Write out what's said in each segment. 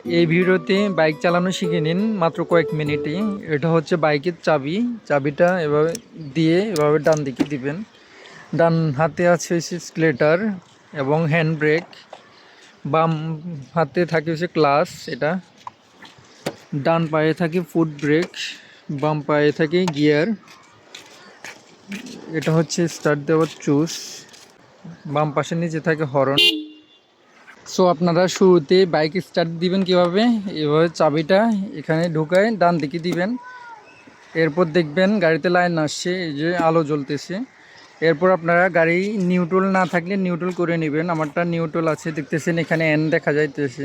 এই ভিডিওতে বাইক চালানো শিখে নিন মাত্র কয়েক মিনিটে। এটা হচ্ছে বাইকের চাবি। চাবিটা এভাবে দিয়ে এভাবে ডান দিকে দিবেন। ডান হাতে আছে হচ্ছে স্কেলেটার এবং হ্যান্ড ব্রেক। বাম হাতে থাকে হচ্ছে ক্লাচ। এটা ডান পায়ে থাকে ফুট ব্রেক, বাম পায়ে থাকে গিয়ার। এটা হচ্ছে স্টার্ট দেওয়ার চুজ। বাম পাশের নিচে থাকে হর্ন। সো আপনারা শুরুতে বাইক স্টার্ট দিবেন কিভাবে, এভাবে চাবিটা এখানে ঢুকায় ডান দিকে দিবেন। এরপর দেখবেন গাড়িতে লাইন আসছে, এই যে আলো জ্বলতেছে। এরপর আপনারা গাড়ি নিউট্রাল না থাকলে নিউট্রাল করে নেবেন। আমারটা নিউট্রাল আছে, দেখতেছেন এখানে এন দেখা যাইতেছে।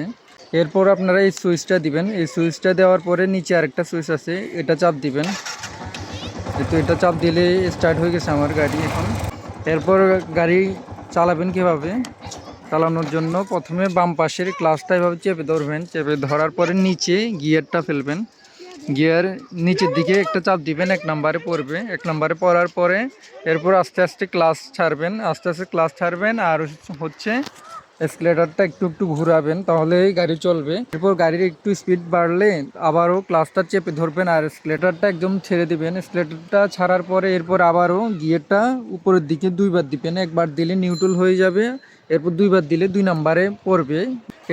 এরপর আপনারা এই সুইচটা দিবেন। এই সুইচটা দেওয়ার পরে নিচে আরেকটা সুইচ আছে, এটা চাপ দিবেন। তো এটা চাপ দিলে স্টার্ট হয়ে গেছে আমার গাড়ি এখন। এরপর গাড়ি চালাবেন কিভাবে, চালানোর জন্য প্রথমে বাম পাশের ক্লাচটা এভাবে চেপে ধরবেন। চেপে ধরার পরে নিচে গিয়ারটা ফেলবেন। গিয়ার নিচের দিকে একটা চাপ দিবেন, 1 নম্বরে পড়বে। 1 নম্বরে পড়ার পরে এরপর আস্তে আস্তে ক্লাচ ছাড়বেন, আস্তে আস্তে ক্লাচ ছাড়বেন। আর হচ্ছে এক্সিলারেটরটা একটু একটু ঘোরাবেন, তাহলেই গাড়ি চলবে। এরপর গাড়ির একটু স্পিড বাড়লে আবারও ক্লাচটা চেপে ধরবেন আর এক্সিলারেটরটা একদম ছেড়ে দিবেন। এক্সিলারেটরটা ছাড়ার পরে এরপর আবারও গিয়ারটা উপরের দিকে 2বার দিবেন। একবার দিলে নিউট্রাল হয়ে যাবে, এরপর 2বার দিলে 2 নম্বরে পড়বে।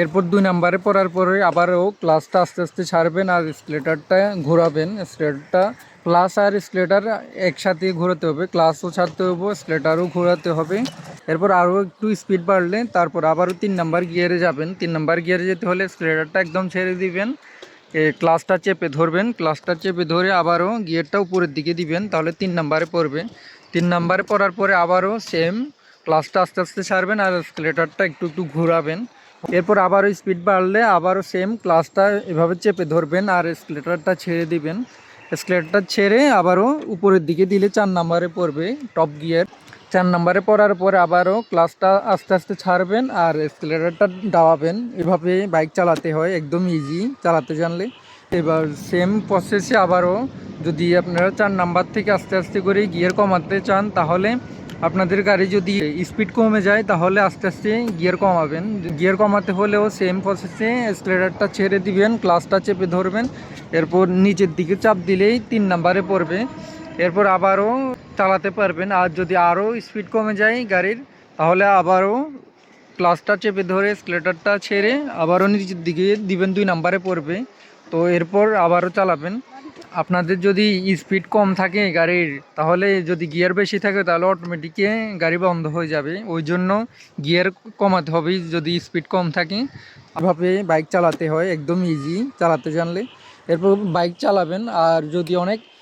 এরপর 2 নম্বরে পড়ার পরে আবারও ক্লাচটা আস্তে আস্তে ছাড়বেন আর এক্সিলারেটরটা ঘোরাবেন। এক্সিলারেটরটা ক্লাচ আর এক্সিলারেটর একসাথে ঘোরাতে হবে, ক্লাচও ছাড়তে হবে, এক্সিলারেটরও ঘোরাতে হবে। এরপর আরও একটু স্পিড বাড়লে তারপর আবারও 3 নম্বর গিয়ারে যাবেন। 3 নম্বর গিয়ারে যেতে হলে এক্সিলারেটরটা একদম ছেড়ে দিবেন, ক্লাচটা চেপে ধরবেন। ক্লাচটা চেপে ধরে আবারও গিয়ারটা উপরের দিকে দিবেন, তাহলে 3 নম্বরে পড়বে। 3 নম্বরে পড়ার পরে আবারও সেম ক্লাচটা আস্তে আস্তে ছাড়বেন আর এক্সিলারেটরটা একটু একটু ঘোরাবেন। এরপর আবারও স্পিড বাড়লে আবারও সেম ক্লাচটা এভাবে চেপে ধরবেন আর এক্সিলারেটরটা ছেড়ে দিবেন। এক্সিলারেটর ছেড়ে আবারও উপরের দিকে দিলে 4 নম্বরে পড়বে টপ গিয়ার। 4 নম্বরে পড়ার পরে আবারও ক্লাচটা আস্তে আস্তে ছাড়বেন আর এক্সিলারেটরটা দাবাবেন। এভাবে বাইক চালাতে হয়, একদম ইজি চালাতে জানলে। এবার সেম প্রসেসে আবারও যদি আপনারা 4 নাম্বার থেকে আস্তে আস্তে করে গিয়ার কমাতে চান, তাহলে আপনাদের গাড়ি যদি স্পিড কমে যায় তাহলে আস্তে আস্তে গিয়ার কমাবেন। গিয়ার কমাতে হলেও সেম প্রসেসে এক্সিলারেটরটা ছেড়ে দিবেন, ক্লাচটা চেপে ধরবেন। এরপর নিচের দিকে চাপ দিলেই 3 নম্বরে পড়বে। এরপর আবারও চালাতে পারবেন। আর যদি আরও স্পিড কমে যায় গাড়ির, তাহলে আবারও ক্লাচটা চেপে ধরে এক্সিলারেটরটা ছেড়ে আবারও নিচের দিকে দিবেন, 2 নম্বরে পড়বে। তো এরপর আবারও চালাবেন। আপনাদের যদি স্পিড কম থাকে গাড়ির, তাহলে যদি গিয়ার বেশি থাকে তাহলে অটোমেটিকে গাড়ি বন্ধ হয়ে যাবে। ওই জন্য গিয়ার কমাতে হবে যদি স্পিড কম থাকে। এভাবে বাইক চালাতে হয়, একদম ইজি চালাতে জানলে। এরপর বাইক চালাবেন। আর যদি অনেক